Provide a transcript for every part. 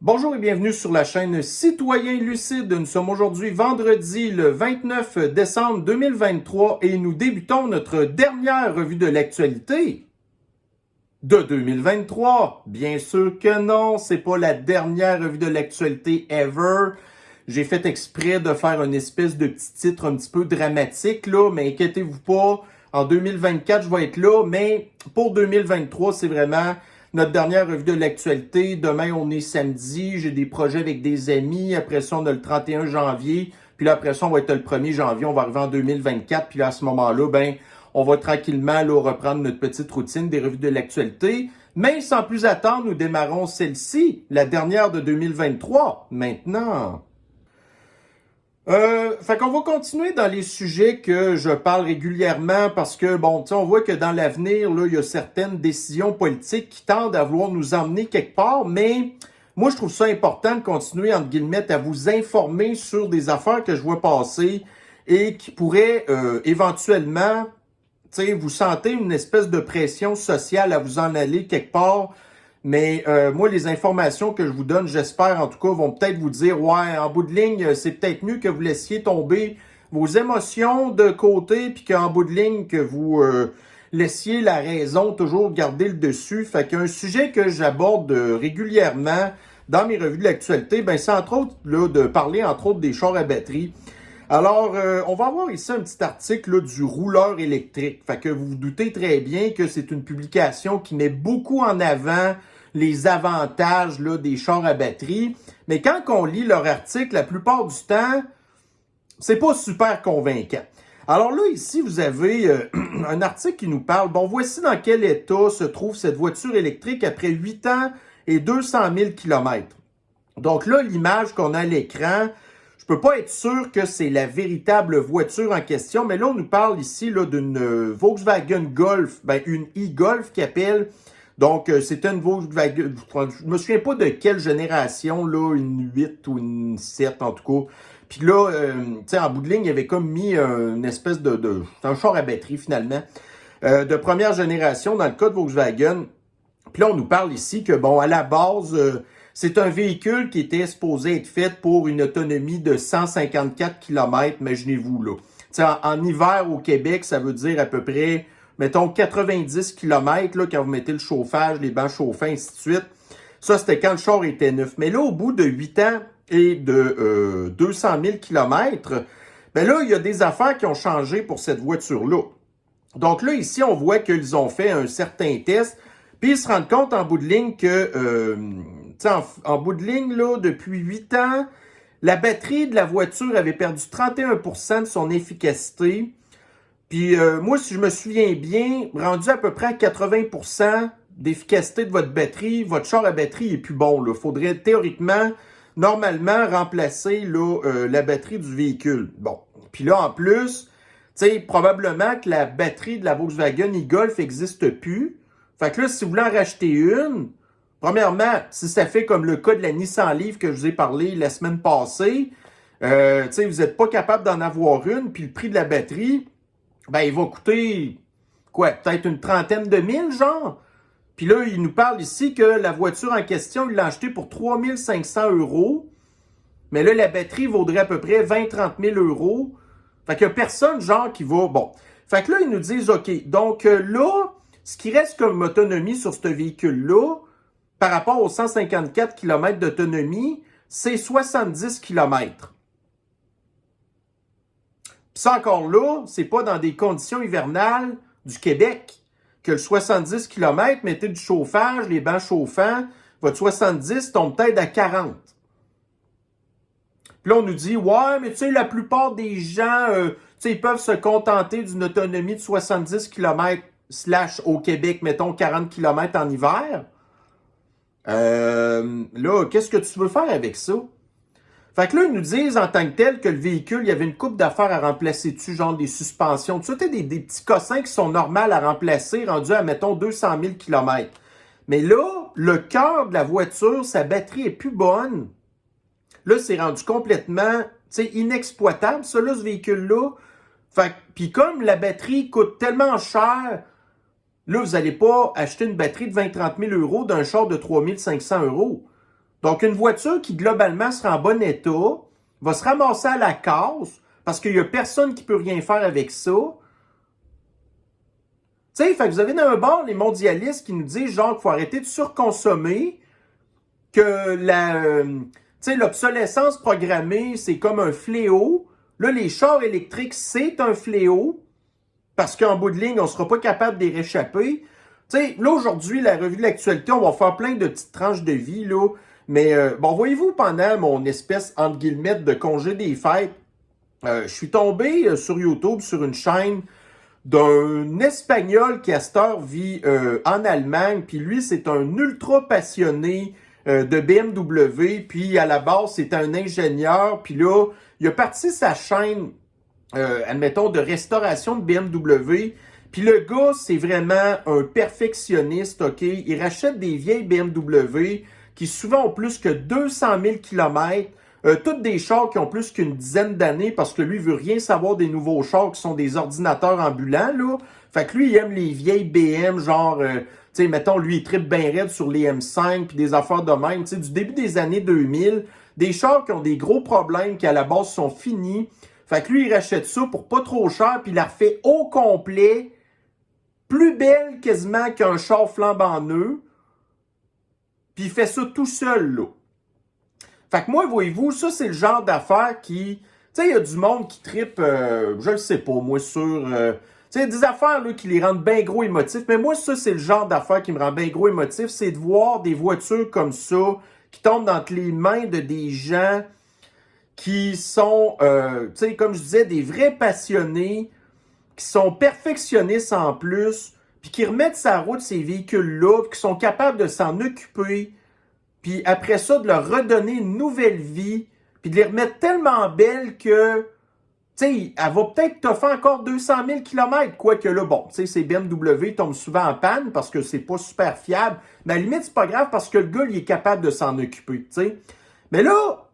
Bonjour et bienvenue sur la chaîne Citoyen Lucide. Nous sommes aujourd'hui vendredi le 29 décembre 2023 et nous débutons notre dernière revue de l'actualité de 2023. Bien sûr que non, c'est pas la dernière revue de l'actualité ever. J'ai fait exprès de faire une espèce de petit titre un petit peu dramatique là, mais inquiétez-vous pas, en 2024 je vais être là, mais pour 2023 c'est vraiment notre dernière revue de l'actualité. Demain, on est samedi. J'ai des projets avec des amis. Après ça, on a le 31 janvier. Puis là, après ça, on va être le 1er janvier. On va arriver en 2024. Puis là, à ce moment-là, on va tranquillement là, reprendre notre petite routine des revues de l'actualité. Mais sans plus attendre, nous démarrons celle-ci, la dernière de 2023. Maintenant. Fait qu'on va continuer dans les sujets que je parle régulièrement parce que, on voit que dans l'avenir, là, il y a certaines décisions politiques qui tendent à vouloir nous emmener quelque part, mais moi, je trouve ça important de continuer, entre guillemets, à vous informer sur des affaires que je vois passer et qui pourraient éventuellement, vous sentez une espèce de pression sociale à vous en aller quelque part. Mais moi, les informations que je vous donne, j'espère en tout cas, vont peut-être vous dire, ouais, en bout de ligne, c'est peut-être mieux que vous laissiez tomber vos émotions de côté, puis qu'en bout de ligne, que vous laissiez la raison toujours garder le dessus. Fait qu'un sujet que j'aborde régulièrement dans mes revues de l'actualité, c'est entre autres là, de parler entre autres des chars à batterie. Alors, on va avoir ici un petit article là, du rouleur électrique. Fait que vous vous doutez très bien que c'est une publication qui met beaucoup en avant les avantages là, des chars à batterie. Mais quand on lit leur article, la plupart du temps, c'est pas super convaincant. Alors là, ici, vous avez un article qui nous parle. Bon, voici dans quel état se trouve cette voiture électrique après 8 ans et 200 000 kilomètres. Donc là, l'image qu'on a à l'écran, je peux pas être sûr que c'est la véritable voiture en question, mais là, on nous parle ici là, d'une Volkswagen Golf, une e-Golf qui appelle. Donc, c'est une Volkswagen, je me souviens pas de quelle génération, là, une 8 ou une 7 en tout cas. Puis là, en bout de ligne, il avait comme mis une espèce c'est un char à batterie finalement, de première génération dans le cas de Volkswagen. Puis là, on nous parle ici que, à la base, c'est un véhicule qui était supposé être fait pour une autonomie de 154 km, imaginez-vous, là. En hiver au Québec, ça veut dire à peu près, mettons, 90 km, là, quand vous mettez le chauffage, les bancs chauffants, ainsi de suite. Ça, c'était quand le char était neuf. Mais là, au bout de 8 ans et de 200 000 km, là, il y a des affaires qui ont changé pour cette voiture-là. Donc là, ici, on voit qu'ils ont fait un certain test, puis ils se rendent compte en bout de ligne que, en bout de ligne, là, depuis 8 ans, la batterie de la voiture avait perdu 31% de son efficacité. Puis moi, si je me souviens bien, rendu à peu près à 80% d'efficacité de votre batterie, votre char à batterie est plus bon. Il faudrait théoriquement, normalement, remplacer là, la batterie du véhicule. Bon. Puis là, en plus, probablement que la batterie de la Volkswagen e-Golf n'existe plus. Fait que là, si vous voulez en racheter une, premièrement, si ça fait comme le cas de la Nissan Leaf que je vous ai parlé la semaine passée, vous n'êtes pas capable d'en avoir une, puis le prix de la batterie, il va coûter, quoi, peut-être une trentaine de mille, genre. Puis là, il nous parle ici que la voiture en question, il l'a achetée pour 3 500 €. Mais là, la batterie vaudrait à peu près 20-30 000 €. Fait qu'il n'y a personne, genre, qui va... Bon. Fait que là, ils nous disent, OK, donc là, ce qui reste comme autonomie sur ce véhicule-là, par rapport aux 154 km d'autonomie, c'est 70 km. Puis ça encore là, c'est pas dans des conditions hivernales du Québec que le 70 km, mettez du chauffage, les bancs chauffants, votre 70 tombe peut-être à 40. Puis là, on nous dit, ouais, mais tu sais, la plupart des gens, ils peuvent se contenter d'une autonomie de 70 km / au Québec, mettons 40 km en hiver. Là, qu'est-ce que tu veux faire avec ça? Fait que là, ils nous disent en tant que tel que le véhicule, il y avait une coupe d'affaires à remplacer dessus, genre des suspensions. Tu sais, des petits cossins qui sont normaux à remplacer, rendus à, mettons, 200 000 km. Mais là, le cœur de la voiture, sa batterie est plus bonne. Là, c'est rendu complètement, inexploitable, ça, là, ce véhicule-là. Fait que, puis comme la batterie coûte tellement cher, là, vous n'allez pas acheter une batterie de 20-30 000 € d'un char de 3 500 €. Donc, une voiture qui, globalement, sera en bon état, va se ramasser à la casse, parce qu'il n'y a personne qui peut rien faire avec ça. Tu sais, fait que vous avez d'un bord les mondialistes qui nous disent, genre, qu'il faut arrêter de surconsommer, que l'obsolescence programmée, c'est comme un fléau. Là, les chars électriques, c'est un fléau, parce qu'en bout de ligne, on ne sera pas capable d'y réchapper. Tu sais, là, aujourd'hui, la revue de l'actualité, on va faire plein de petites tranches de vie, là. Mais, bon, voyez-vous, pendant mon espèce, entre guillemets, de congé des fêtes, je suis tombé sur YouTube, sur une chaîne d'un Espagnol qui, à cette heure, vit en Allemagne. Puis lui, c'est un ultra passionné de BMW. Puis, à la base, c'est un ingénieur. Puis là, il a parti sa chaîne, admettons, de restauration de BMW. Puis le gars, c'est vraiment un perfectionniste, OK? Il rachète des vieilles BMW qui souvent ont plus que 200 000 km, toutes des chars qui ont plus qu'une dizaine d'années parce que lui, il veut rien savoir des nouveaux chars qui sont des ordinateurs ambulants, là. Fait que lui, il aime les vieilles BM, genre, tu sais, mettons, lui, il trippe bien raide sur les M5 puis des affaires de même, tu sais, du début des années 2000, des chars qui ont des gros problèmes qui, à la base, sont finis. Fait que lui, il rachète ça pour pas trop cher puis il la refait au complet, plus belle quasiment qu'un char flambant neuf. Puis il fait ça tout seul, là. Fait que moi, voyez-vous, ça, c'est le genre d'affaires qui... Tu sais, il y a du monde qui trippe, je le sais pas, moi, sur... tu sais, des affaires, là, qui les rendent bien gros émotifs. Mais moi, ça, c'est le genre d'affaires qui me rend bien gros émotif. C'est de voir des voitures comme ça qui tombent entre les mains de des gens qui sont, tu sais, comme je disais, des vrais passionnés, qui sont perfectionnistes en plus, puis qui remettent sa route ces véhicules-là, puis qui sont capables de s'en occuper, puis après ça, de leur redonner une nouvelle vie, puis de les remettre tellement belles que, tu sais, elle va peut-être te faire encore 200 000 km, quoique là, bon, tu sais, ces BMW tombent souvent en panne parce que c'est pas super fiable, mais à la limite, c'est pas grave parce que le gars, il est capable de s'en occuper, tu sais. Mais là,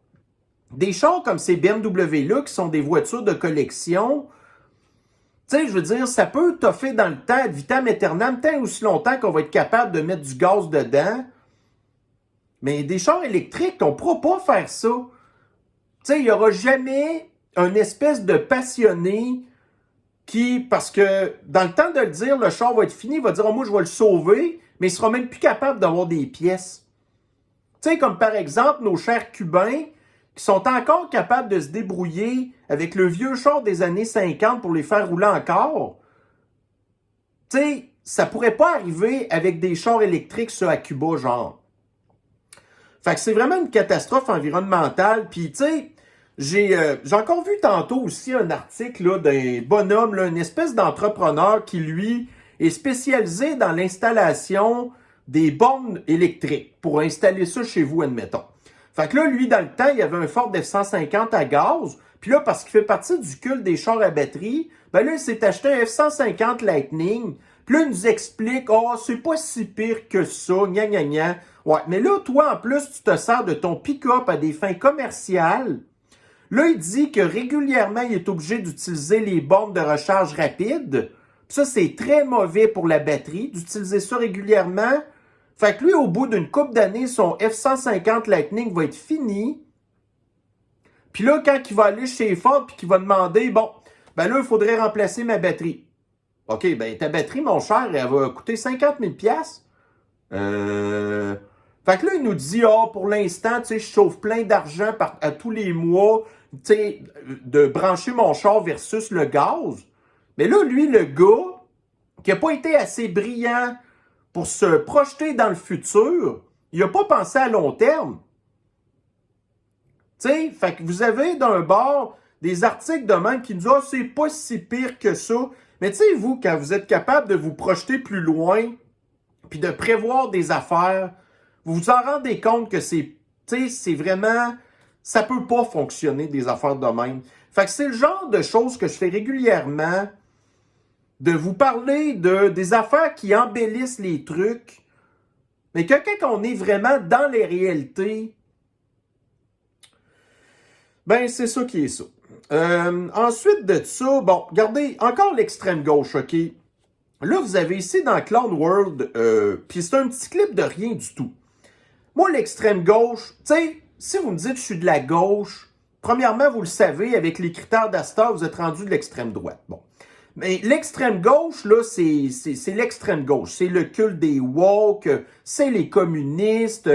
des chars comme ces BMW-là, qui sont des voitures de collection, tu sais, je veux dire, ça peut toffer dans le temps, ad vitam aeternam, tant aussi longtemps qu'on va être capable de mettre du gaz dedans. Mais des chars électriques, on ne pourra pas faire ça. Tu sais, il n'y aura jamais un espèce de passionné qui, parce que dans le temps de le dire, le char va être fini, il va dire, oh, moi, je vais le sauver, mais il ne sera même plus capable d'avoir des pièces. Tu sais, comme par exemple, nos chers Cubains, qui sont encore capables de se débrouiller avec le vieux char des années 50 pour les faire rouler encore. Tu sais, ça pourrait pas arriver avec des chars électriques, ça, à Cuba, genre. Fait que c'est vraiment une catastrophe environnementale. Puis, tu sais, j'ai encore vu tantôt aussi un article là, d'un bonhomme, là, une espèce d'entrepreneur qui, lui, est spécialisé dans l'installation des bornes électriques pour installer ça chez vous, admettons. Fait que là, lui, dans le temps, il y avait un Ford F-150 à gaz. Puis là, parce qu'il fait partie du culte des chars à batterie, ben là, il s'est acheté un F-150 Lightning. Puis là, il nous explique, oh, c'est pas si pire que ça, gna gna gna. Ouais, mais là, toi, en plus, tu te sers de ton pick-up à des fins commerciales. Là, il dit que régulièrement, il est obligé d'utiliser les bornes de recharge rapide. Puis ça, c'est très mauvais pour la batterie, d'utiliser ça régulièrement. Fait que lui, au bout d'une couple d'années, son F-150 Lightning va être fini. Puis là, quand il va aller chez Ford puis qu'il va demander, bon, ben là, il faudrait remplacer ma batterie. OK, ben ta batterie, mon cher, elle va coûter 50 000 $. Fait que là, il nous dit, oh, pour l'instant, tu sais, je sauve plein d'argent à tous les mois, tu sais, de brancher mon char versus le gaz. Mais là, lui, le gars, qui n'a pas été assez brillant pour se projeter dans le futur, il n'a pas pensé à long terme. Tu sais, fait que vous avez d'un bord des articles de même qui nous disent « Ah, c'est pas si pire que ça ». Mais tu sais, vous, quand vous êtes capable de vous projeter plus loin, puis de prévoir des affaires, vous vous en rendez compte que c'est, tu sais, c'est vraiment, ça peut pas fonctionner des affaires de même. Fait que c'est le genre de choses que je fais régulièrement, de vous parler des affaires qui embellissent les trucs, mais que quand on est vraiment dans les réalités, ben c'est ça qui est ça. Ensuite de ça, bon, regardez, encore l'extrême gauche, OK? Là, vous avez ici dans Clown World, puis c'est un petit clip de rien du tout. Moi, l'extrême gauche, tu sais, si vous me dites que je suis de la gauche, premièrement, vous le savez, avec les critères d'Astor, vous êtes rendu de l'extrême droite. Bon. Mais l'extrême gauche, là, c'est l'extrême gauche. C'est le culte des woke, c'est les communistes,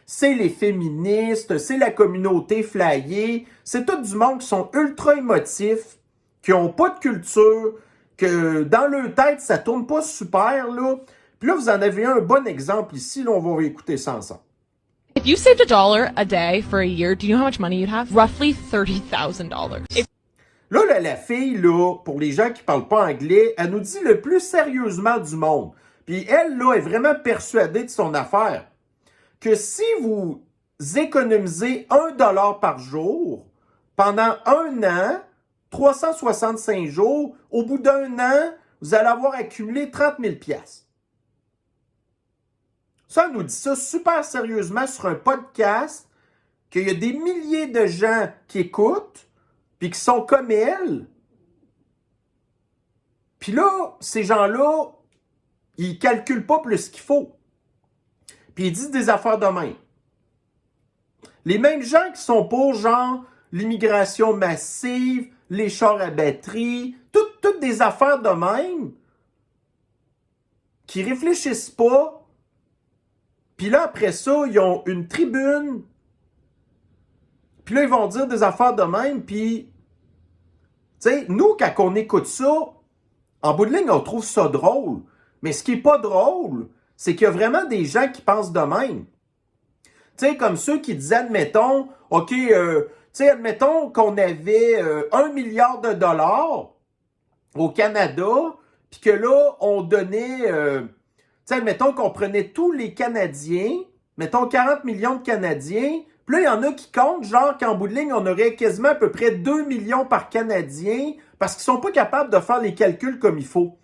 c'est les féministes, c'est la communauté flyée. C'est tout du monde qui sont ultra émotifs, qui n'ont pas de culture, que dans leur tête, ça tourne pas super, là. Puis là, vous en avez un bon exemple ici. Là, on va écouter ça ensemble. If you saved $1 a day for a year, do you know how much money you'd have? Roughly $30,000. Là, la fille, là, pour les gens qui parlent pas anglais, elle nous dit le plus sérieusement du monde. Puis elle, là, est vraiment persuadée de son affaire. Que si vous économisez $1 par jour pendant un an, 365 jours, au bout d'un an, vous allez avoir accumulé 30 000 $. Ça, elle nous dit ça super sérieusement sur un podcast, qu'il y a des milliers de gens qui écoutent, puis qui sont comme elle. Puis là, ces gens-là, ils calculent pas plus qu'il faut. Puis ils disent des affaires de même. Les mêmes gens qui sont pour, genre, l'immigration massive, les chars à batterie, toutes des affaires de même, qui réfléchissent pas. Puis là, après ça, ils ont une tribune. Puis là, ils vont dire des affaires de même. Puis, tu sais, nous, quand on écoute ça, en bout de ligne, on trouve ça drôle. Mais ce qui est pas drôle, c'est qu'il y a vraiment des gens qui pensent de même. Tu sais, comme ceux qui disaient, admettons, OK, tu sais, admettons qu'on avait 1 milliard de dollars au Canada, puis que là, on donnait... tu sais, mettons qu'on prenait tous les Canadiens, mettons 40 millions de Canadiens, puis là, il y en a qui comptent, genre qu'en bout de ligne, on aurait quasiment à peu près 2 millions par Canadien, parce qu'ils sont pas capables de faire les calculs comme il faut.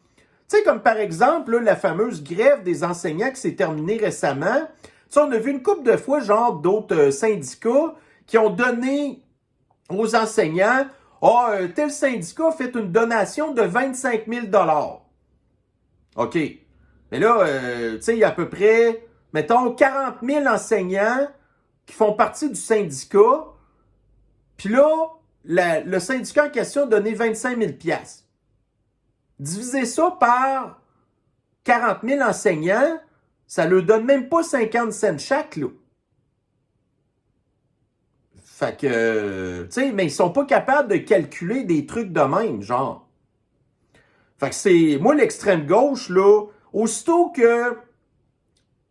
Tu sais, comme par exemple, là, la fameuse grève des enseignants qui s'est terminée récemment. Tu sais, on a vu une couple de fois, genre, d'autres syndicats qui ont donné aux enseignants, tel syndicat a fait une donation de 25 000 $. OK. Mais là, tu sais, il y a à peu près, mettons, 40 000 enseignants qui font partie du syndicat. Puis là, le syndicat en question a donné 25 000 $. Divisez ça par 40 000 enseignants, ça leur donne même pas 50 cents chaque, là. Fait que, tu sais, mais ils sont pas capables de calculer des trucs de même, genre. Fait que c'est, moi, l'extrême gauche, là, aussitôt que, tu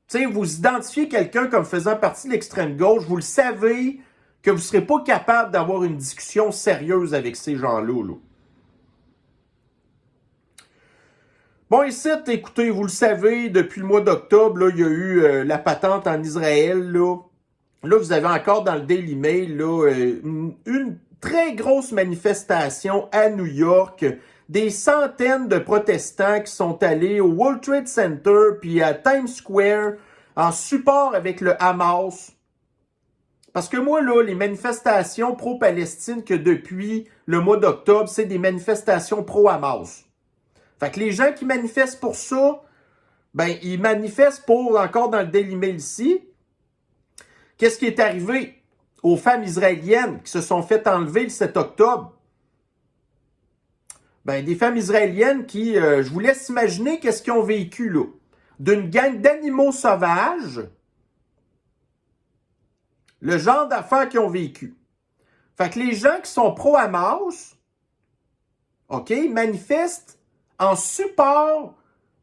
sais, vous identifiez quelqu'un comme faisant partie de l'extrême gauche, vous le savez que vous ne serez pas capable d'avoir une discussion sérieuse avec ces gens-là, là. Bon, ici, écoutez, vous le savez, depuis le mois d'octobre, là, il y a eu la patente en Israël, là. Là, vous avez encore dans le Daily Mail, là, une très grosse manifestation à New York. Des centaines de protestants qui sont allés au World Trade Center puis à Times Square en support avec le Hamas. Parce que moi, là, les manifestations pro-Palestine que depuis le mois d'octobre, c'est des manifestations pro-Hamas. Fait que les gens qui manifestent pour ça, ben, ils manifestent pour, encore dans le Daily Mail ici, qu'est-ce qui est arrivé aux femmes israéliennes qui se sont fait enlever le 7 octobre? Ben, des femmes israéliennes qui, je vous laisse imaginer qu'est-ce qu'ils ont vécu, là. D'une gang d'animaux sauvages, le genre d'affaires qu'ils ont vécu. Fait que les gens qui sont pro-Hamas, OK, manifestent en support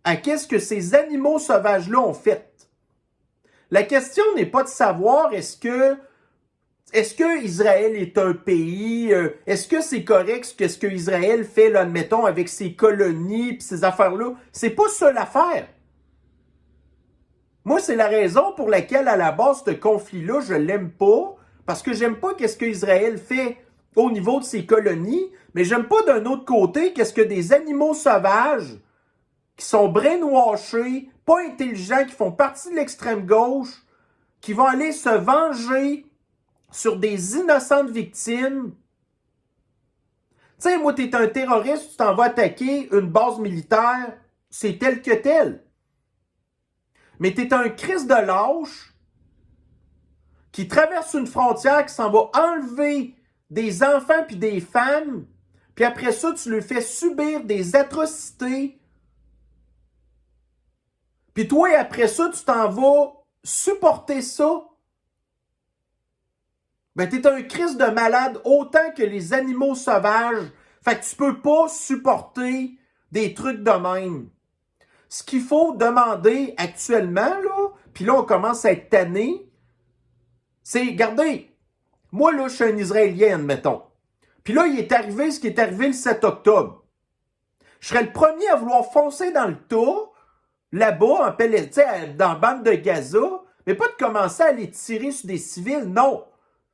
à qu'est-ce que ces animaux sauvages-là ont fait. La question n'est pas de savoir est-ce que Israël est un pays, est-ce que c'est correct ce que Israël fait, là, admettons, avec ses colonies et ces affaires-là. C'est pas ça l'affaire. Moi, c'est la raison pour laquelle, à la base, ce conflit-là, je l'aime pas, parce que j'aime pas qu'est-ce qu'Israël fait au niveau de ses colonies, mais j'aime pas d'un autre côté qu'est-ce que des animaux sauvages qui sont brainwashés, pas intelligents, qui font partie de l'extrême gauche, qui vont aller se venger sur des innocentes victimes. Tu sais, moi, t'es un terroriste, tu t'en vas attaquer une base militaire, c'est tel que tel. Mais t'es un Christ de lâche qui traverse une frontière, qui s'en va enlever des enfants puis des femmes, puis après ça, tu lui fais subir des atrocités, puis toi, après ça, tu t'en vas supporter ça, ben t'es un Christ de malade autant que les animaux sauvages. Fait que tu peux pas supporter des trucs de même. Ce qu'il faut demander actuellement, là, puis là, on commence à être tanné, c'est, regardez, moi, là, je suis un Israélien, admettons. Puis là, il est arrivé ce qui est arrivé le 7 octobre. Je serais le premier à vouloir foncer dans le tas, là-bas, dans la bande de Gaza, mais pas de commencer à aller tirer sur des civils, non.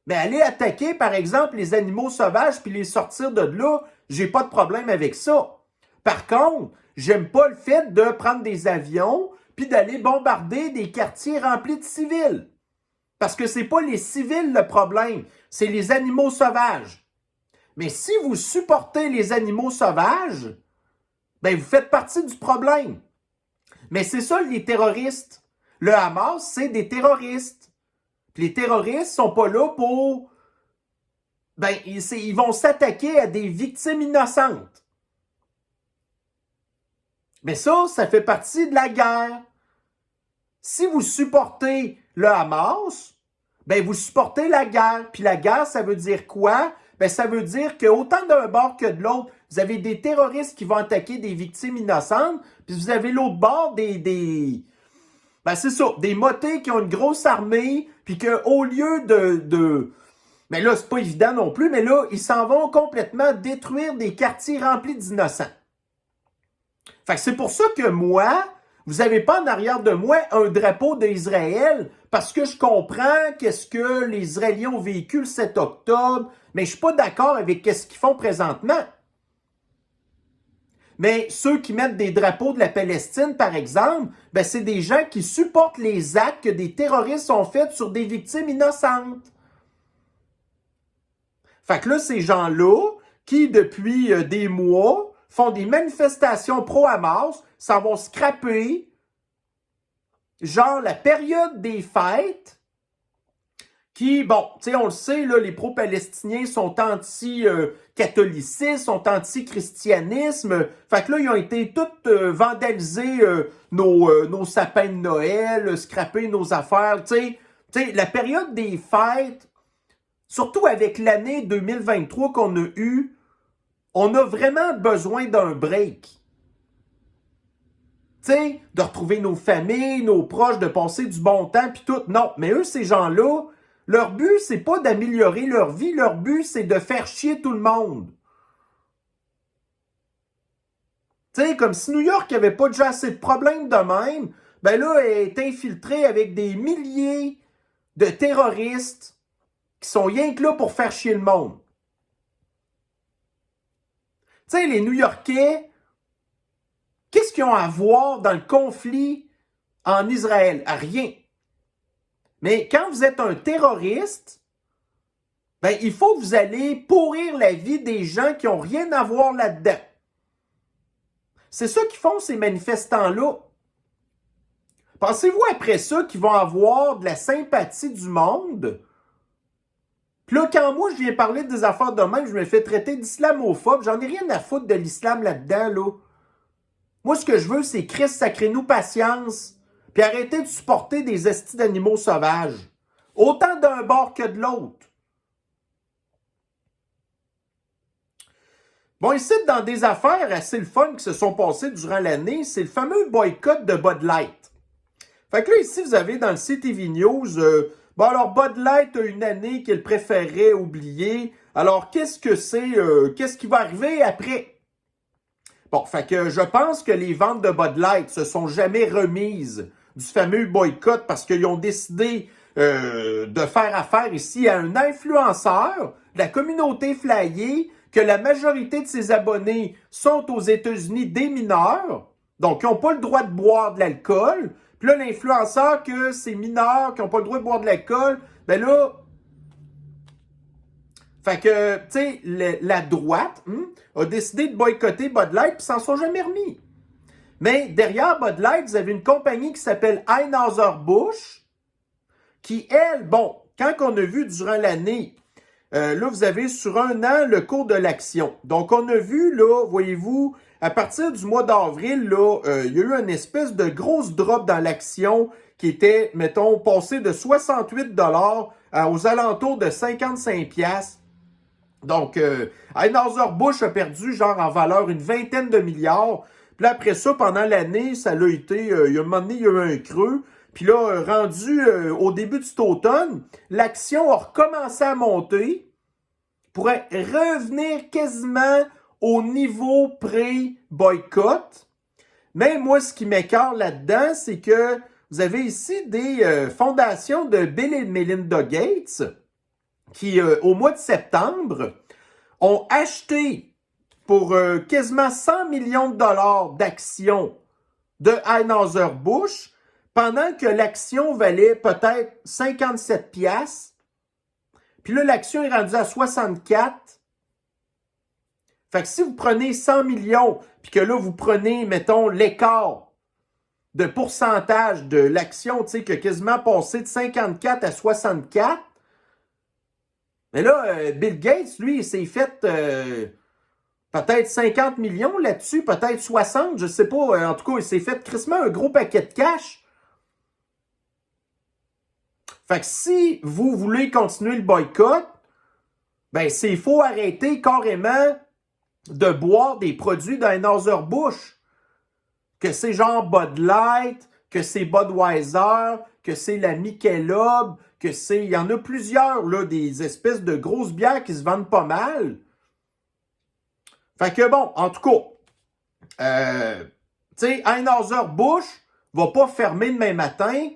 Mais aller attaquer, par exemple, les animaux sauvages puis les sortir de là, j'ai pas de problème avec ça. Par contre, j'aime pas le fait de prendre des avions puis d'aller bombarder des quartiers remplis de civils. Parce que c'est pas les civils le problème, c'est les animaux sauvages. Mais si vous supportez les animaux sauvages, ben vous faites partie du problème. Mais c'est ça les terroristes. Le Hamas, c'est des terroristes. Puis les terroristes sont pas là pour... Ben, ils vont s'attaquer à des victimes innocentes. Mais ça fait partie de la guerre. Si vous supportez le Hamas, ben vous supportez la guerre. Puis la guerre, ça veut dire quoi? Ben ça veut dire qu'autant d'un bord que de l'autre, vous avez des terroristes qui vont attaquer des victimes innocentes, puis vous avez l'autre bord ben c'est ça, des motés qui ont une grosse armée, puis qu'au lieu mais là, c'est pas évident non plus, mais là, ils s'en vont complètement détruire des quartiers remplis d'innocents. Fait que c'est pour ça que moi, vous n'avez pas en arrière de moi un drapeau d'Israël, parce que je comprends qu'est-ce que les Israéliens ont vécu le 7 octobre, mais je suis pas d'accord avec ce qu'ils font présentement. Mais ceux qui mettent des drapeaux de la Palestine, par exemple, ben c'est des gens qui supportent les actes que des terroristes ont faits sur des victimes innocentes. Fait que là, ces gens-là, qui depuis des mois font des manifestations pro-Hamas, s'en vont scraper, genre la période des fêtes, qui, bon, tu sais, on le sait, là, les pro-palestiniens sont anti-catholicisme, sont anti-christianisme. Fait que là, ils ont été tous vandalisés nos sapins de Noël, scraper nos affaires, tu sais, la période des fêtes, surtout avec l'année 2023 qu'on a eue, on a vraiment besoin d'un break. Tu sais, de retrouver nos familles, nos proches, de passer du bon temps, puis tout. Non, mais eux, ces gens-là, leur but, c'est pas d'améliorer leur vie. Leur but, c'est de faire chier tout le monde. Tu sais, comme si New York n'avait pas déjà assez de problèmes de même, ben là, elle est infiltrée avec des milliers de terroristes qui sont rien que là pour faire chier le monde. Tu sais, les New-Yorkais, qu'est-ce qu'ils ont à voir dans le conflit en Israël? Rien. Mais quand vous êtes un terroriste, ben, il faut que vous allez pourrir la vie des gens qui n'ont rien à voir là-dedans. C'est ça qu'ils font, ces manifestants-là. Pensez-vous après ça qu'ils vont avoir de la sympathie du monde? Puis là, quand moi, je viens parler des affaires de même, je me fais traiter d'islamophobe. J'en ai rien à foutre de l'islam là-dedans, là. Moi, ce que je veux, c'est Christ, sacrez-nous patience. Puis arrêtez de supporter des estis d'animaux sauvages. Autant d'un bord que de l'autre. Bon, ici, dans des affaires assez le fun qui se sont passées durant l'année, c'est le fameux boycott de Bud Light. Fait que là, ici, vous avez dans le CTV News, bon, alors Bud Light a une année qu'il préférait oublier. Alors, qu'est-ce que c'est? Qu'est-ce qui va arriver après? Bon, fait que je pense que les ventes de Bud Light se sont jamais remises du fameux boycott parce qu'ils ont décidé de faire affaire ici à un influenceur de la communauté flyée, que la majorité de ses abonnés sont aux États-Unis des mineurs, donc ils n'ont pas le droit de boire de l'alcool. Puis là, l'influenceur que ces mineurs qui n'ont pas le droit de boire de l'alcool, ben là, fait que, tu sais, la droite a décidé de boycotter Bud Light puis s'en sont jamais remis. Mais derrière Bud Light, vous avez une compagnie qui s'appelle Anheuser-Busch qui, elle, bon, quand on a vu durant l'année, là, vous avez sur un an le cours de l'action. Donc, on a vu, là, voyez-vous, à partir du mois d'avril, là, il y a eu une espèce de grosse drop dans l'action qui était, mettons, passé de 68 aux alentours de 55 piastres. Donc, Anheuser-Busch a perdu, genre, en valeur, une vingtaine de milliards. Puis là, après ça, pendant l'année, ça l'a été, il y a un moment donné, il y a eu un creux. Puis là, rendu au début de cet automne, l'action a recommencé à monter pour revenir quasiment au niveau pré-boycott. Mais moi, ce qui m'écarte là-dedans, c'est que vous avez ici des fondations de Bill et Melinda Gates qui, au mois de septembre, ont acheté pour quasiment 100 millions de dollars d'actions de Anheuser-Busch, pendant que l'action valait peut-être 57 piastres. Puis là, l'action est rendue à 64. Fait que si vous prenez 100 millions, puis que là, vous prenez, mettons, l'écart de pourcentage de l'action, tu sais, qui a quasiment passé de 54 à 64, mais là, Bill Gates, lui, il s'est fait peut-être 50 millions là-dessus, peut-être 60, je sais pas. En tout cas, il s'est fait crissement un gros paquet de cash. Fait que si vous voulez continuer le boycott, ben c'est faut arrêter carrément de boire des produits d'Anheuser-Busch. Que c'est genre Bud Light, que c'est Budweiser, que c'est la Michelob, que c'est... Il y en a plusieurs, là, des espèces de grosses bières qui se vendent pas mal. Fait que bon, en tout cas, tu sais, Anheuser-Busch va pas fermer demain matin,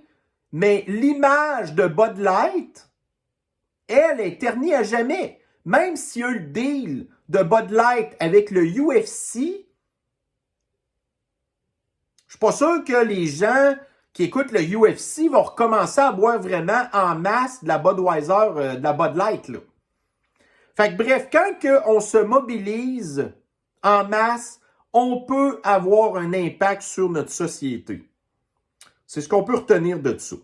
mais l'image de Bud Light, elle est ternie à jamais. Même s'il y a eu le deal de Bud Light avec le UFC, je suis pas sûr que les gens qui écoutent le UFC vont recommencer à boire vraiment en masse de la Budweiser, de la Bud Light, là. Fait que bref, quand on se mobilise en masse, on peut avoir un impact sur notre société. C'est ce qu'on peut retenir de ça.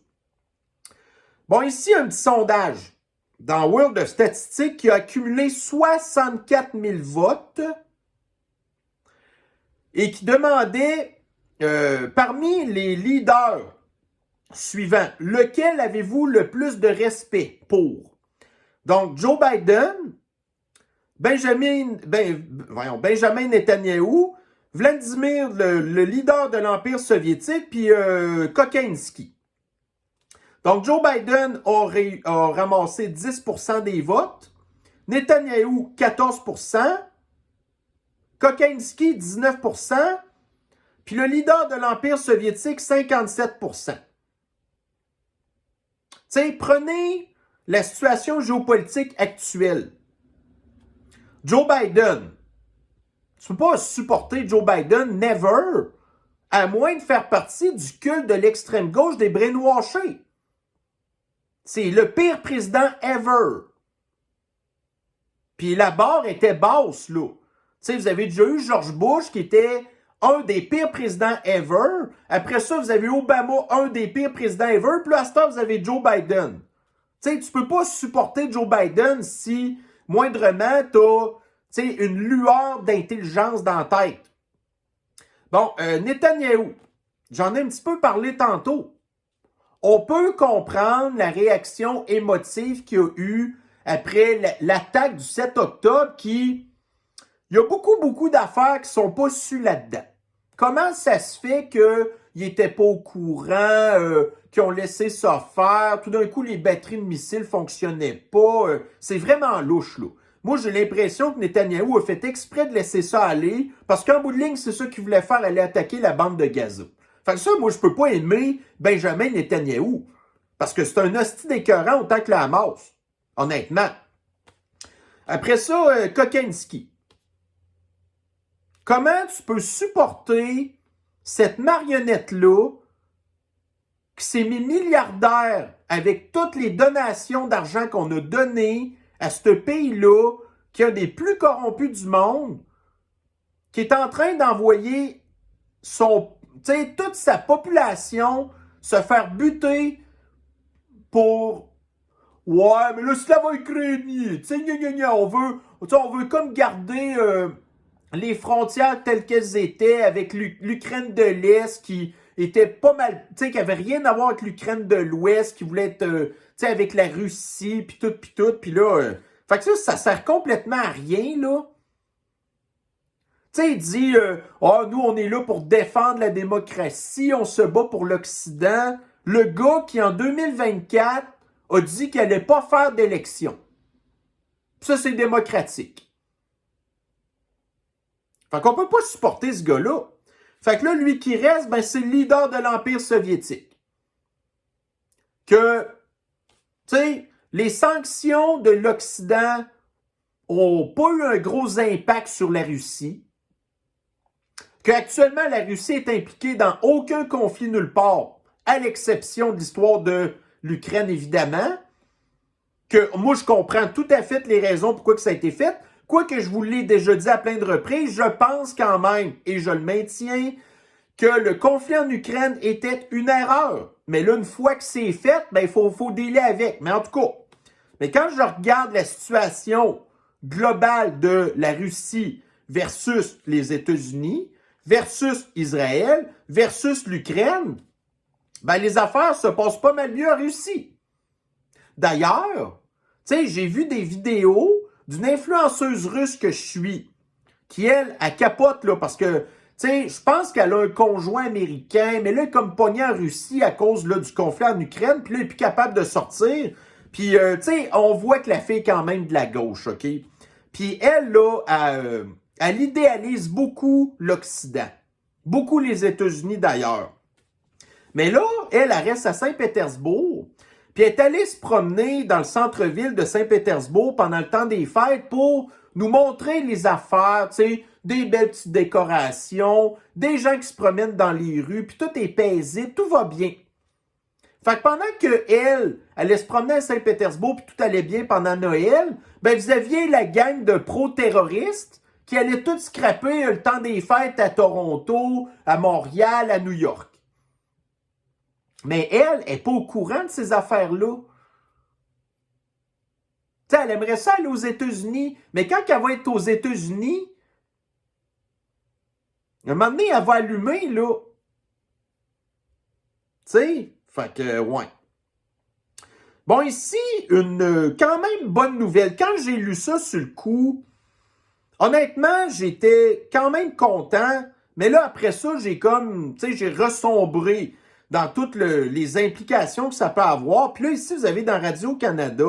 Bon, ici, un petit sondage dans World of Statistics qui a accumulé 64 000 votes et qui demandait, parmi les leaders suivants, lequel avez-vous le plus de respect pour? Donc, Joe Biden, Benjamin Netanyahou, Vladimir, le leader de l'Empire soviétique, puis Kokinski. Donc, Joe Biden a ramassé 10% des votes, Netanyahou 14%, Kokinski 19%, puis le leader de l'Empire soviétique 57%. Tu sais, prenez la situation géopolitique actuelle. Joe Biden, tu ne peux pas supporter Joe Biden, never, à moins de faire partie du culte de l'extrême gauche des brainwashés. C'est le pire président ever. Puis la barre était basse, là. Tu sais, vous avez déjà eu George Bush, qui était un des pires présidents ever. Après ça, vous avez Obama, un des pires présidents ever. Puis là, à ce temps, vous avez Joe Biden. Tu sais, tu peux pas supporter Joe Biden si, moindrement, t'as une lueur d'intelligence dans la tête. Bon, Netanyahou, j'en ai un petit peu parlé tantôt. On peut comprendre la réaction émotive qu'il y a eu après l'attaque du 7 octobre qui... Il y a beaucoup d'affaires qui sont pas su là-dedans. Comment ça se fait qu'ils n'étaient pas au courant, qu'ils ont laissé ça faire, tout d'un coup les batteries de missiles fonctionnaient pas, c'est vraiment louche, là. Moi, j'ai l'impression que Netanyahou a fait exprès de laisser ça aller, parce qu'en bout de ligne, c'est ça qu'il voulait faire, aller attaquer la bande de Gaza. Fait que ça, moi, je peux pas aimer Benjamin Netanyahou, parce que c'est un hostie d'écœurant autant que la Hamas, honnêtement. Après ça, Kokinski. Comment tu peux supporter cette marionnette-là qui s'est mis milliardaire avec toutes les donations d'argent qu'on a données à ce pays-là, qui est un des plus corrompus du monde, qui est en train d'envoyer toute sa population se faire buter pour Ouais, mais le slavo-ukrainien, tu sais, on veut comme garder les frontières telles qu'elles étaient avec l'Ukraine de l'Est qui était pas mal, tu sais, qui avait rien à voir avec l'Ukraine de l'Ouest, qui voulait être, tu sais, avec la Russie, puis tout, puis là, fait que ça sert complètement à rien, là. Tu sais, il dit, nous, on est là pour défendre la démocratie, on se bat pour l'Occident. Le gars qui, en 2024, a dit qu'il allait pas faire d'élection. Ça, c'est démocratique. Fait qu'on peut pas supporter ce gars-là. Fait que là, lui qui reste, ben, c'est le leader de l'Empire soviétique. Que, tu sais, les sanctions de l'Occident ont pas eu un gros impact sur la Russie. Qu'actuellement, la Russie est impliquée dans aucun conflit nulle part, à l'exception de l'histoire de l'Ukraine, évidemment. Que moi, je comprends tout à fait les raisons pourquoi que ça a été fait. Quoique je vous l'ai déjà dit à plein de reprises, je pense quand même, et je le maintiens, que le conflit en Ukraine était une erreur. Mais là, une fois que c'est fait, ben, il faut dealer avec. Mais en tout cas, mais quand je regarde la situation globale de la Russie versus les États-Unis, versus Israël, versus l'Ukraine, ben, les affaires se passent pas mal mieux en Russie. D'ailleurs, tu sais, j'ai vu des vidéos d'une influenceuse russe que je suis, qui, elle capote, là, parce que, tu sais, je pense qu'elle a un conjoint américain, mais là, elle est comme pognée en Russie à cause, là, du conflit en Ukraine, puis là, elle est plus capable de sortir. Puis, tu sais, on voit que la fille est quand même de la gauche, OK? Puis, elle, là, elle idéalise beaucoup l'Occident. Beaucoup les États-Unis, d'ailleurs. Mais là, elle reste à Saint-Pétersbourg, puis elle est allée se promener dans le centre-ville de Saint-Pétersbourg pendant le temps des fêtes pour nous montrer les affaires, tu sais, des belles petites décorations, des gens qui se promènent dans les rues, puis tout est paisible, tout va bien. Fait que pendant qu'elle allait se promener à Saint-Pétersbourg, puis tout allait bien pendant Noël, ben vous aviez la gang de pro-terroristes qui allaient tout scraper le temps des fêtes à Toronto, à Montréal, à New York. Mais elle n'est pas au courant de ces affaires-là. Tu sais, elle aimerait ça aller aux États-Unis, mais quand elle va être aux États-Unis, à un moment donné, elle va allumer, là. Tu sais, fait que, ouais. Bon, ici, une quand même bonne nouvelle. Quand j'ai lu ça sur le coup, honnêtement, j'étais quand même content, mais là, après ça, j'ai comme, tu sais, j'ai ressombré dans toutes les implications que ça peut avoir. Puis là, ici, vous avez dans Radio-Canada,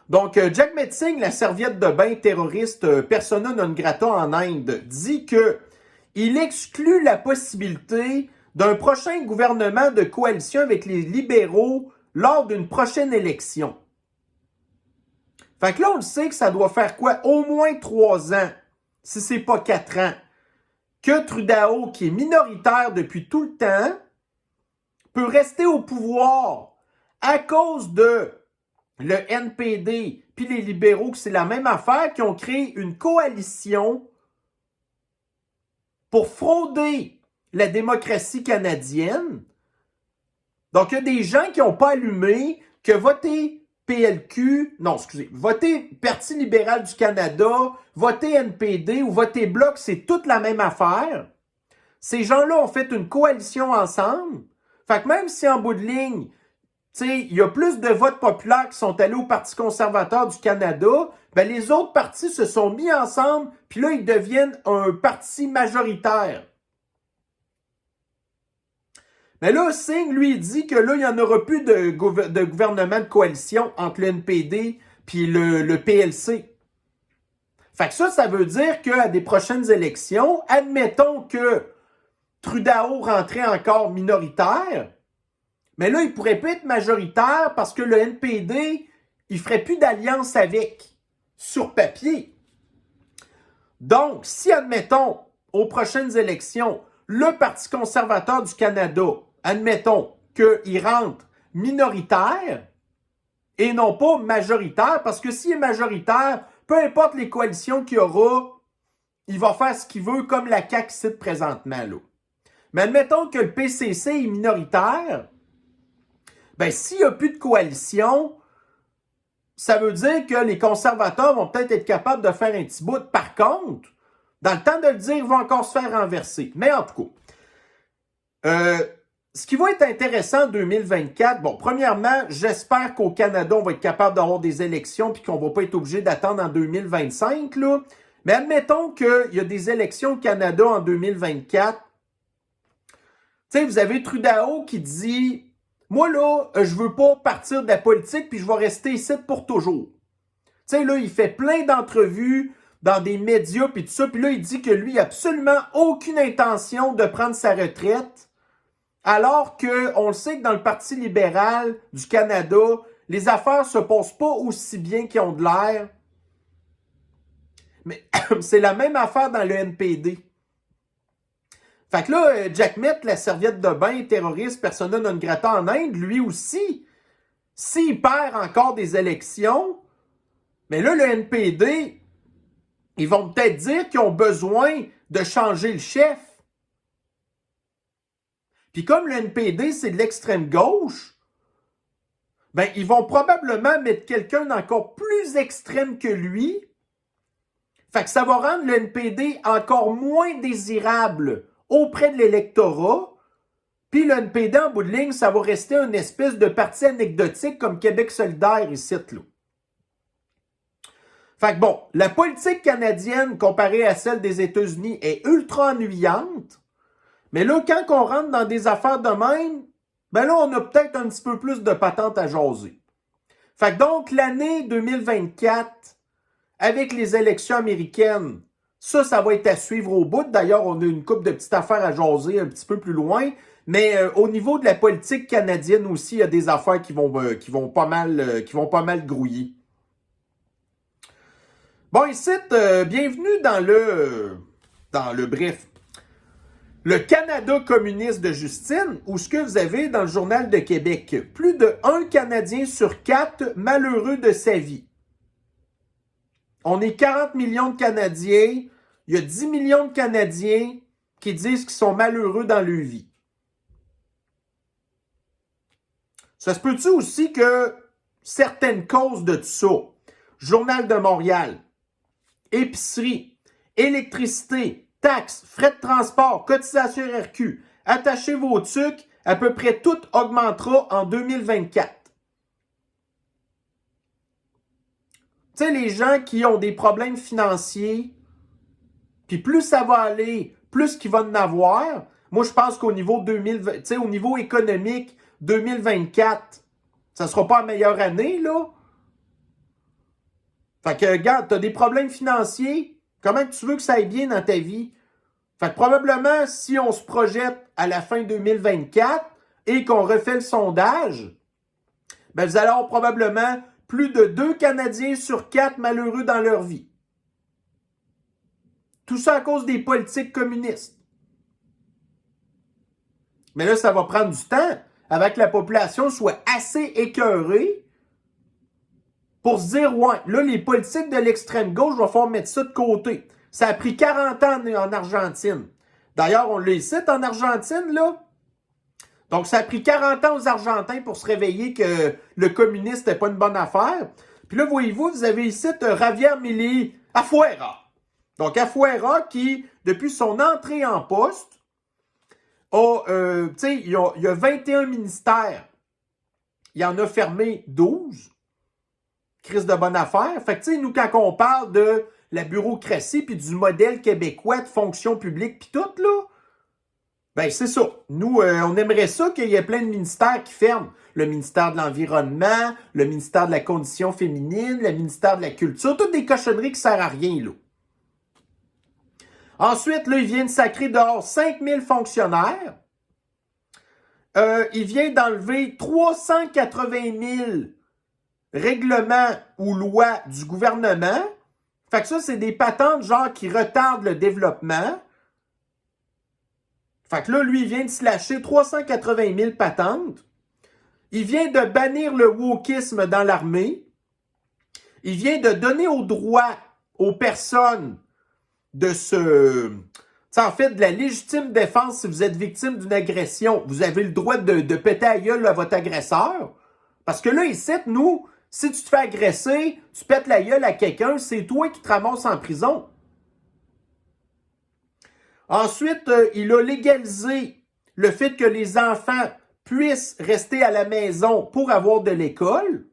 donc Jack Metzing, la serviette de bain terroriste persona non grata en Inde, dit que il exclut la possibilité d'un prochain gouvernement de coalition avec les libéraux lors d'une prochaine élection. Fait que là, on le sait que ça doit faire quoi? Au moins 3 ans, si c'est pas 4 ans, que Trudeau, qui est minoritaire depuis tout le temps, peut rester au pouvoir à cause de le NPD puis les libéraux, que c'est la même affaire, qui ont créé une coalition pour frauder la démocratie canadienne. Donc, il y a des gens qui n'ont pas allumé que voter voter Parti libéral du Canada, voter NPD ou voter Bloc, c'est toute la même affaire. Ces gens-là ont fait une coalition ensemble. Fait que même si en bout de ligne, il y a plus de votes populaires qui sont allés au Parti conservateur du Canada, ben les autres partis se sont mis ensemble, puis là, ils deviennent un parti majoritaire. Mais là, Singh, lui, dit que là, il n'y en aura plus de gouvernement de coalition entre le NPD puis le PLC. Fait que ça veut dire qu'à des prochaines élections, admettons que Trudeau rentrait encore minoritaire, mais là, il ne pourrait plus être majoritaire parce que le NPD, il ne ferait plus d'alliance avec, sur papier. Donc, si, admettons, aux prochaines élections, le Parti conservateur du Canada, admettons qu'il rentre minoritaire et non pas majoritaire, parce que s'il est majoritaire, peu importe les coalitions qu'il y aura, il va faire ce qu'il veut comme la CAQ cite présentement, là. Mais admettons que le PCC est minoritaire, ben s'il n'y a plus de coalition, ça veut dire que les conservateurs vont peut-être être capables de faire un petit bout. Par contre, dans le temps de le dire, ils vont encore se faire renverser. Mais en tout cas, ce qui va être intéressant en 2024, bon, premièrement, j'espère qu'au Canada, on va être capable d'avoir des élections puis qu'on va pas être obligé d'attendre en 2025, là. Mais admettons qu'il y a des élections au Canada en 2024. Tu sais, vous avez Trudeau qui dit « Moi, là, je veux pas partir de la politique puis je vais rester ici pour toujours. » Tu sais, là, il fait plein d'entrevues dans des médias puis tout ça. Puis là, il dit que lui, il n'a absolument aucune intention de prendre sa retraite. Alors qu'on le sait que dans le Parti libéral du Canada, les affaires se passent pas aussi bien qu'ils ont de l'air. Mais c'est la même affaire dans le NPD. Fait que là, Jack Mitt, la serviette de bain, terroriste, persona non grata en Inde, lui aussi, s'il perd encore des élections, mais là, le NPD, ils vont peut-être dire qu'ils ont besoin de changer le chef. Puis comme le NPD, c'est de l'extrême gauche, ben ils vont probablement mettre quelqu'un d'encore plus extrême que lui. Fait que ça va rendre le NPD encore moins désirable auprès de l'électorat. Puis le NPD, en bout de ligne, ça va rester une espèce de parti anecdotique comme Québec solidaire ici, là. Fait que bon, la politique canadienne comparée à celle des États-Unis est ultra ennuyante. Mais là, quand on rentre dans des affaires de même, ben là, on a peut-être un petit peu plus de patentes à jaser. Fait que donc, l'année 2024, avec les élections américaines, ça va être à suivre au bout. D'ailleurs, on a une couple de petites affaires à jaser un petit peu plus loin. Mais au niveau de la politique canadienne aussi, il y a des affaires qui vont pas mal grouiller. Bon, ici, bienvenue dans le bref. Le Canada communiste de Justine, ou ce que vous avez dans le Journal de Québec. Plus de 1 Canadien sur 4 malheureux de sa vie. On est 40 millions de Canadiens. Il y a 10 millions de Canadiens qui disent qu'ils sont malheureux dans leur vie. Ça se peut-tu aussi que certaines causes de tout ça, Journal de Montréal, épicerie, électricité, taxes, frais de transport, cotisation RQ, attachez vos trucs, à peu près tout augmentera en 2024. Tu sais, les gens qui ont des problèmes financiers, puis plus ça va aller, plus qu'il va en avoir. Moi, je pense qu'au niveau 2020, tu sais, au niveau économique, 2024, ça sera pas la meilleure année, là. Fait que, regarde, t'as des problèmes financiers, comment tu veux que ça aille bien dans ta vie? Fait que probablement, si on se projette à la fin 2024 et qu'on refait le sondage, ben vous allez avoir probablement plus de 2 Canadiens sur 4 malheureux dans leur vie. Tout ça à cause des politiques communistes. Mais là, ça va prendre du temps avant que la population soit assez écœurée pour se dire, ouais, là, les politiques de l'extrême gauche, il va falloir mettre ça de côté. Ça a pris 40 ans en Argentine. D'ailleurs, on le cite en Argentine, là. Donc, ça a pris 40 ans aux Argentins pour se réveiller que le communisme n'était pas une bonne affaire. Puis là, voyez-vous, vous avez ici Javier Milei Afuera. Donc, Afuera qui, depuis son entrée en poste, tu sais, il y a 21 ministères. Il en a fermé 12. Crise de bonne affaire. Fait que, tu sais, nous, quand on parle de la bureaucratie puis du modèle québécois de fonction publique puis tout, là, ben, c'est ça. Nous, on aimerait ça qu'il y ait plein de ministères qui ferment. Le ministère de l'Environnement, le ministère de la Condition féminine, le ministère de la Culture, toutes des cochonneries qui ne servent à rien, là. Ensuite, là, il vient de sacrer dehors 5000 fonctionnaires. Il vient d'enlever 380 000 règlements ou lois du gouvernement. Fait que ça, c'est des patentes genre qui retardent le développement. Fait que là, lui, il vient de se lâcher 380 000 patentes. Il vient de bannir le wokisme dans l'armée. Il vient de donner au droit aux personnes de en fait, de la légitime défense si vous êtes victime d'une agression. Vous avez le droit de péter à gueule à votre agresseur. Parce que là, ici, nous, Si tu te fais agresser, tu pètes la gueule à quelqu'un, c'est toi qui te ramasses en prison. Ensuite, il a légalisé le fait que les enfants puissent rester à la maison pour avoir de l'école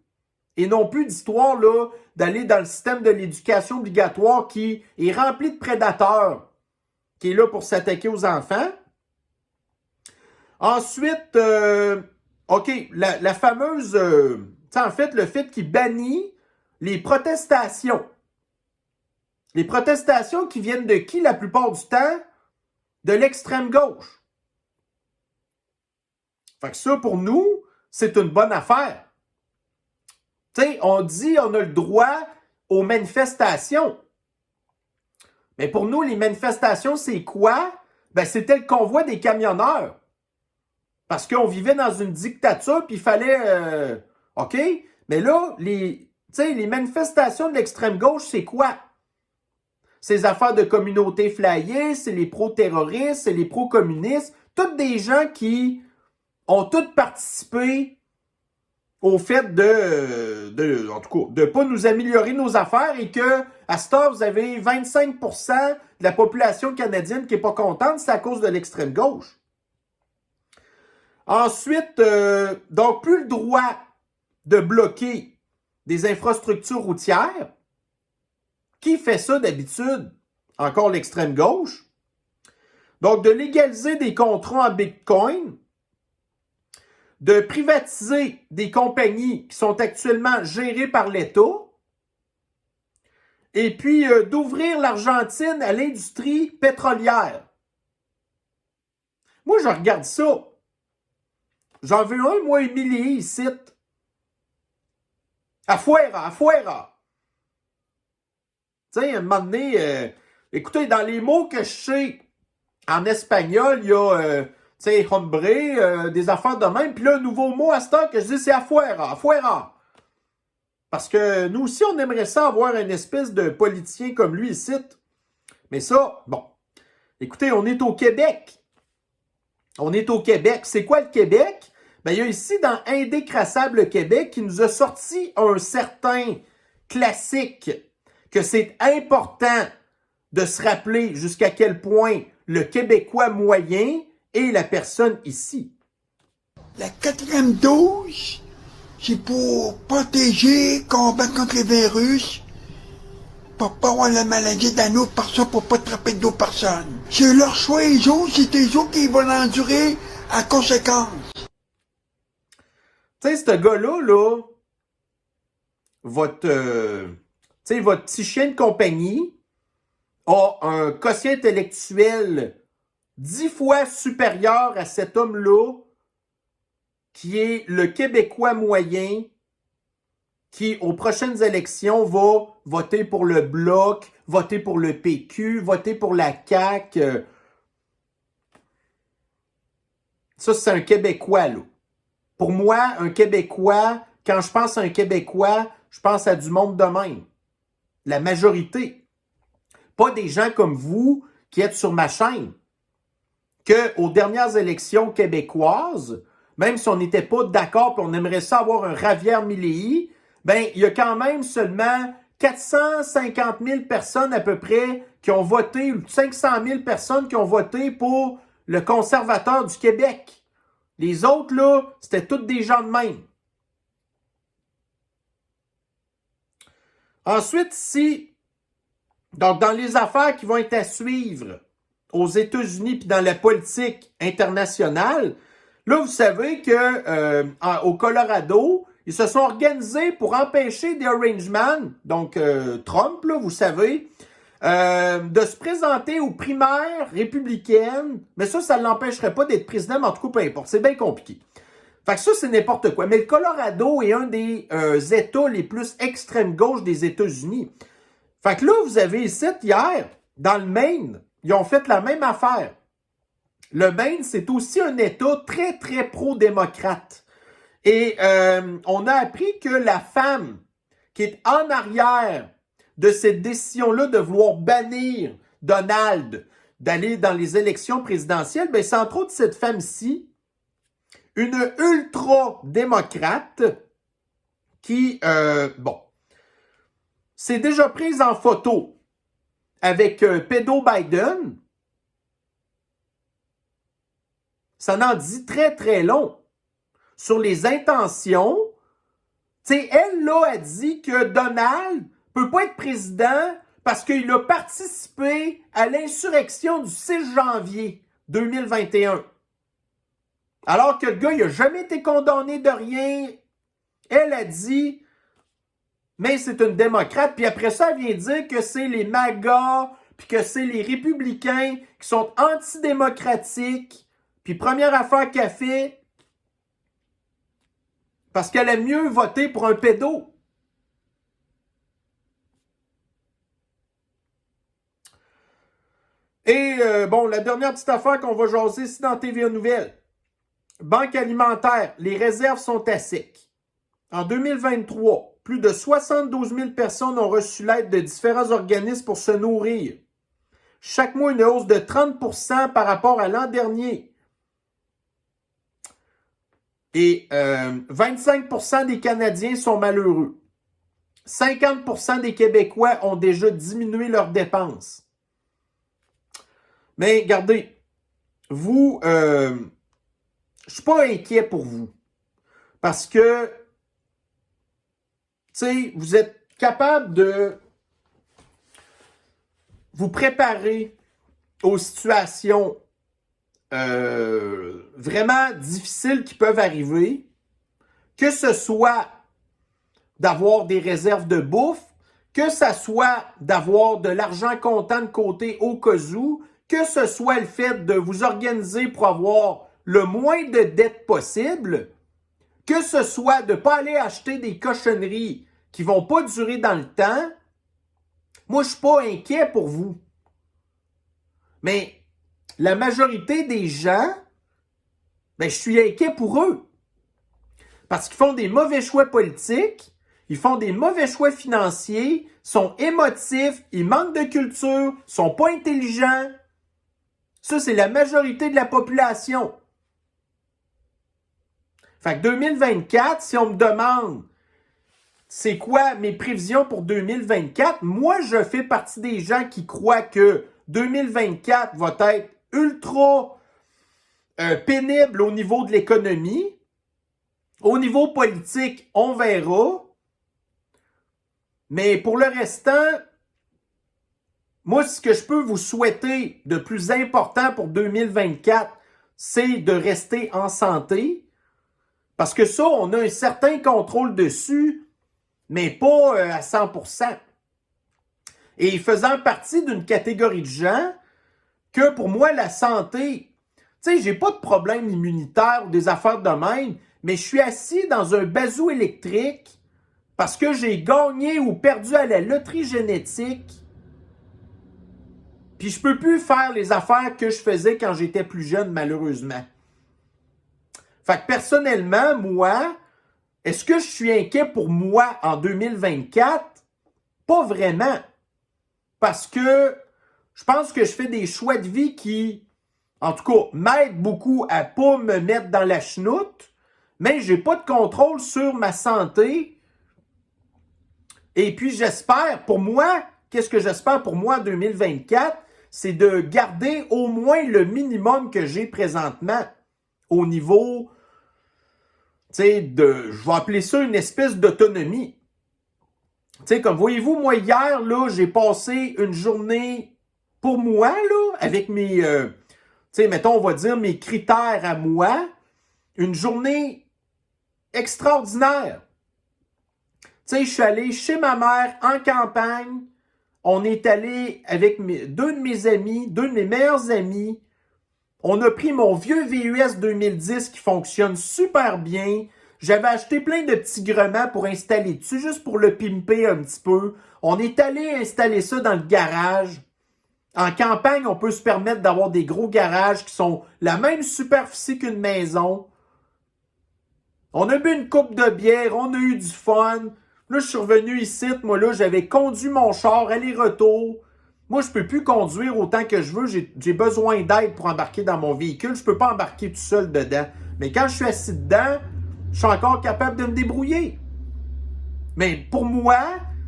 et non plus d'histoire là d'aller dans le système de l'éducation obligatoire qui est rempli de prédateurs, qui est là pour s'attaquer aux enfants. Ensuite, OK, la fameuse... en fait, le fait qu'il bannit les protestations. Les protestations qui viennent de qui la plupart du temps? De l'extrême gauche. Fait que ça, pour nous, c'est une bonne affaire. Tu sais, on dit on a le droit aux manifestations. Mais pour nous, les manifestations, c'est quoi? Ben, c'était le convoi des camionneurs. Parce qu'on vivait dans une dictature, puis il fallait... OK? Mais là, les manifestations de l'extrême gauche, c'est quoi? Ces affaires de communautés flyées, c'est les pro-terroristes, c'est les pro-communistes, toutes des gens qui ont tous participé au fait en tout cas, de pas nous améliorer nos affaires et que, à cette heure, vous avez 25% de la population canadienne qui est pas contente, c'est à cause de l'extrême gauche. Ensuite, donc, plus le droit de bloquer des infrastructures routières. Qui fait ça d'habitude? Encore l'extrême gauche. Donc, de légaliser des contrats en Bitcoin, de privatiser des compagnies qui sont actuellement gérées par l'État, et puis d'ouvrir l'Argentine à l'industrie pétrolière. Moi, je regarde ça. J'en veux un, moi, Émilie, ici. Afuera. Tu sais, à un moment donné, écoutez, dans les mots que je sais en espagnol, il y a, tu sais, hombre, des affaires de même. Puis là, un nouveau mot à cette heure que je dis, c'est afuera. Parce que nous aussi, on aimerait ça avoir une espèce de politicien comme lui ici. Mais ça, bon. Écoutez, on est au Québec. C'est quoi le Québec? Ben, il y a ici dans Indécrassable Québec qui nous a sorti un certain classique que c'est important de se rappeler jusqu'à quel point le Québécois moyen est la personne ici. La 4e dose, c'est pour protéger, combattre contre les virus, pour pas avoir la maladie d'un autre personne, pour pas attraper d'autres personnes. C'est leur choix, les autres, c'est eux autres qui vont l'endurer à conséquence. Tu sais, ce gars-là, là, votre petit chien de compagnie a un quotient intellectuel 10 fois supérieur à cet homme-là, qui est le Québécois moyen, qui, aux prochaines élections, va voter pour le Bloc, voter pour le PQ, voter pour la CAQ. Ça, c'est un Québécois, là. Pour moi, un Québécois, quand je pense à un Québécois, je pense à du monde de même. La majorité. Pas des gens comme vous qui êtes sur ma chaîne. Qu'aux dernières élections québécoises, même si on n'était pas d'accord et on aimerait ça avoir un Javier Milei, ben, il y a quand même seulement 450 000 personnes à peu près qui ont voté, ou 500 000 personnes qui ont voté pour le conservateur du Québec. Les autres, là, c'était tous des gens de même. Ensuite, ici, donc dans les affaires qui vont être à suivre aux États-Unis puis dans la politique internationale, là, vous savez que au Colorado, ils se sont organisés pour empêcher des Orangemen, donc Trump, là, vous savez, de se présenter aux primaires républicaines. Mais ça ne l'empêcherait pas d'être président, mais en tout cas, peu importe. C'est bien compliqué. Fait que ça, c'est n'importe quoi. Mais le Colorado est un des États les plus extrême gauche des États-Unis. Fait que là, vous avez ici, hier, dans le Maine, ils ont fait la même affaire. Le Maine, c'est aussi un État très, très pro-démocrate. Et on a appris que la femme qui est en arrière de cette décision-là de vouloir bannir Donald d'aller dans les élections présidentielles, ben c'est entre autres cette femme-ci, une ultra-démocrate qui, s'est déjà prise en photo avec Pédo Biden. Ça n'en dit très, très long sur les intentions. Tu sais, elle, là, a dit que Donald peut pas être président parce qu'il a participé à l'insurrection du 6 janvier 2021. Alors que le gars, il n'a jamais été condamné de rien. Elle a dit, mais c'est une démocrate. Puis après ça, elle vient dire que c'est les MAGA, puis que c'est les républicains qui sont antidémocratiques. Puis première affaire qu'elle fait, parce qu'elle aime mieux voter pour un pédo. Et la dernière petite affaire qu'on va jaser ici dans TVA Nouvelles. Banque alimentaire, les réserves sont à sec. En 2023, plus de 72 000 personnes ont reçu l'aide de différents organismes pour se nourrir. Chaque mois, une hausse de 30 % par rapport à l'an dernier. Et 25 % des Canadiens sont malheureux. 50 % des Québécois ont déjà diminué leurs dépenses. Mais regardez, vous, je suis pas inquiet pour vous. Parce que, tu sais, vous êtes capable de vous préparer aux situations vraiment difficiles qui peuvent arriver, que ce soit d'avoir des réserves de bouffe, que ce soit d'avoir de l'argent comptant de côté au cas où, que ce soit le fait de vous organiser pour avoir le moins de dettes possible, que ce soit de ne pas aller acheter des cochonneries qui ne vont pas durer dans le temps, moi, je ne suis pas inquiet pour vous. Mais la majorité des gens, je suis inquiet pour eux. Parce qu'ils font des mauvais choix politiques, ils font des mauvais choix financiers, sont émotifs, ils manquent de culture, sont pas intelligents. Ça, c'est la majorité de la population. Fait que 2024, si on me demande c'est quoi mes prévisions pour 2024, moi, je fais partie des gens qui croient que 2024 va être ultra pénible au niveau de l'économie. Au niveau politique, on verra. Mais pour le restant, moi, ce que je peux vous souhaiter de plus important pour 2024, c'est de rester en santé. Parce que ça, on a un certain contrôle dessus, mais pas à 100%. Et faisant partie d'une catégorie de gens que pour moi, la santé, tu sais, j'ai pas de problème immunitaire ou des affaires de même, mais je suis assis dans un bazou électrique parce que j'ai gagné ou perdu à la loterie génétique. Puis je peux plus faire les affaires que je faisais quand j'étais plus jeune, malheureusement. Fait que personnellement, moi, est-ce que je suis inquiet pour moi en 2024? Pas vraiment. Parce que je pense que je fais des choix de vie qui, en tout cas, m'aident beaucoup à pas me mettre dans la chenoute, mais j'ai pas de contrôle sur ma santé. Et puis j'espère, pour moi, qu'est-ce que j'espère pour moi en 2024? C'est de garder au moins le minimum que j'ai présentement au niveau, tu sais, je vais appeler ça une espèce d'autonomie. Tu sais, comme voyez-vous, moi, hier, là, j'ai passé une journée pour moi, là, avec mes, tu sais, mettons, on va dire mes critères à moi. Une journée extraordinaire. Tu sais, je suis allé chez ma mère en campagne. On est allé avec deux de mes amis, deux de mes meilleurs amis. On a pris mon vieux VUS 2010 qui fonctionne super bien. J'avais acheté plein de petits grements pour installer dessus, juste pour le pimper un petit peu. On est allé installer ça dans le garage. En campagne, on peut se permettre d'avoir des gros garages qui sont la même superficie qu'une maison. On a bu une coupe de bière, on a eu du fun. Là, je suis revenu ici, moi là, j'avais conduit mon char, aller-retour. Moi, je peux plus conduire autant que je veux. J'ai besoin d'aide pour embarquer dans mon véhicule. Je peux pas embarquer tout seul dedans. Mais quand je suis assis dedans, je suis encore capable de me débrouiller. Mais pour moi,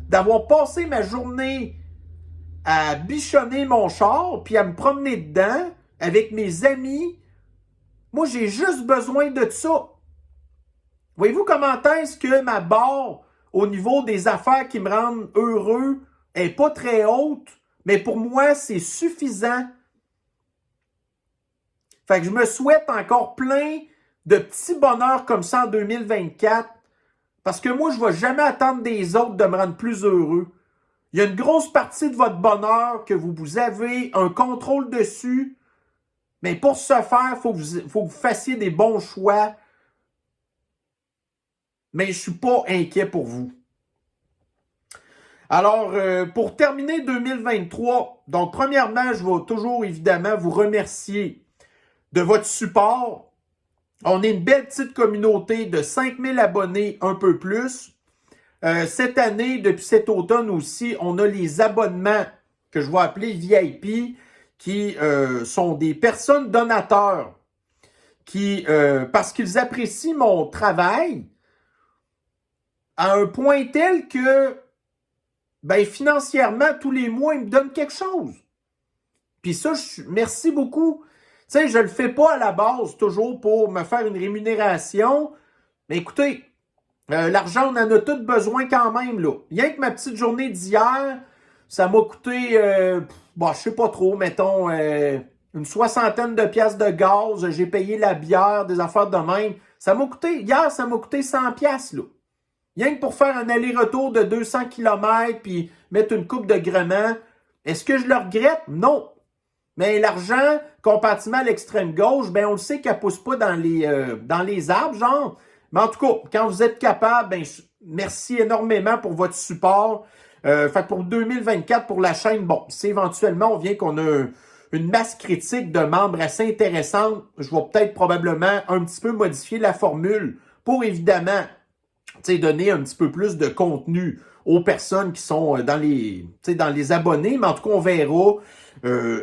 d'avoir passé ma journée à bichonner mon char puis à me promener dedans avec mes amis, moi, j'ai juste besoin de ça. Voyez-vous comment est-ce que ma barre au niveau des affaires qui me rendent heureux est pas très haute, mais pour moi, c'est suffisant. Fait que je me souhaite encore plein de petits bonheurs comme ça en 2024, parce que moi, je ne vais jamais attendre des autres de me rendre plus heureux. Il y a une grosse partie de votre bonheur que vous avez un contrôle dessus, mais pour ce faire, il faut que vous fassiez des bons choix. Mais je ne suis pas inquiet pour vous. Alors, pour terminer 2023, donc premièrement, je vais toujours évidemment vous remercier de votre support. On est une belle petite communauté de 5000 abonnés, un peu plus. Cette année, depuis cet automne aussi, on a les abonnements que je vais appeler VIP, qui sont des personnes donateurs qui, parce qu'ils apprécient mon travail à un point tel que, ben, financièrement, tous les mois, ils me donnent quelque chose. Puis ça, merci beaucoup. Tu sais, je le fais pas à la base, toujours pour me faire une rémunération. Mais écoutez, l'argent, on en a tous besoin quand même, là. Rien que ma petite journée d'hier, ça m'a coûté, je sais pas trop, mettons, une 60aine de piastres de gaz. J'ai payé la bière, des affaires de même. Hier, ça m'a coûté 100 piastres, là. Rien que pour faire un aller-retour de 200 km puis mettre une coupe de gréement. Est-ce que je le regrette? Non. Mais l'argent, comparativement à l'extrême gauche, ben on le sait qu'elle ne pousse pas dans les arbres, genre. Mais en tout cas, quand vous êtes capable, ben merci énormément pour votre support. Fait pour 2024, pour la chaîne, bon, si éventuellement on vient qu'on a une masse critique de membres assez intéressante, je vais peut-être probablement un petit peu modifier la formule pour évidemment donner un petit peu plus de contenu aux personnes qui sont dans les abonnés, mais en tout cas, on verra.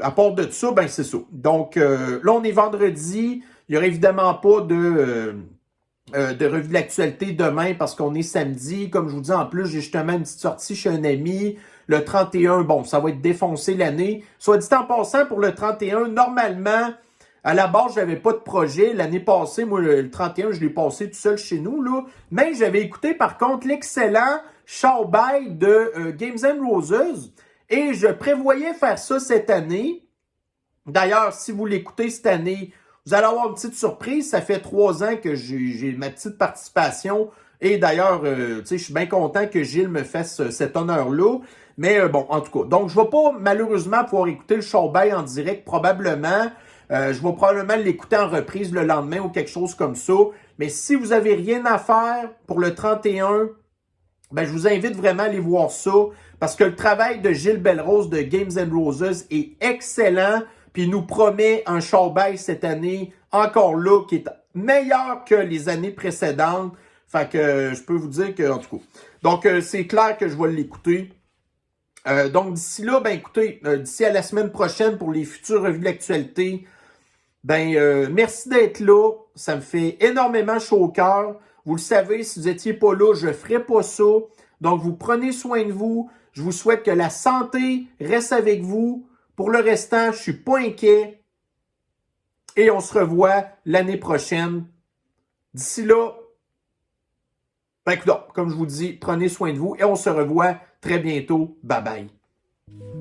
À part de ça, ben c'est ça. Donc, là, on est vendredi. Il n'y aura évidemment pas de revue de l'actualité demain parce qu'on est samedi. Comme je vous dis, en plus, j'ai justement une petite sortie chez un ami. Le 31, bon, ça va être défoncé l'année. Soit dit en passant, pour le 31, normalement, à la base, je n'avais pas de projet. L'année passée, moi, le 31, je l'ai passé tout seul chez nous, là. Mais j'avais écouté, par contre, l'excellent Show by de Games & Roses. Et je prévoyais faire ça cette année. D'ailleurs, si vous l'écoutez cette année, vous allez avoir une petite surprise. Ça fait 3 ans que j'ai ma petite participation. Et d'ailleurs, je suis bien content que Gilles me fasse cet honneur-là. Mais bon, en tout cas. Donc, je ne vais pas malheureusement pouvoir écouter le show by en direct, probablement. Je vais probablement l'écouter en reprise le lendemain ou quelque chose comme ça. Mais si vous n'avez rien à faire pour le 31, ben, je vous invite vraiment à aller voir ça. Parce que le travail de Gilles Belrose de Games & Roses est excellent. Puis il nous promet un show-by cette année, encore là, qui est meilleur que les années précédentes. Fait que je peux vous dire que, en tout cas. Donc, c'est clair que je vais l'écouter. Donc, d'ici là, ben écoutez, d'ici à la semaine prochaine pour les futures revues de l'actualité, ben merci d'être là. Ça me fait énormément chaud au cœur. Vous le savez, si vous n'étiez pas là, je ne ferais pas ça. Donc, vous prenez soin de vous. Je vous souhaite que la santé reste avec vous. Pour le restant, je ne suis pas inquiet. Et on se revoit l'année prochaine. D'ici là, ben, comme je vous dis, prenez soin de vous et on se revoit très bientôt. Bye bye.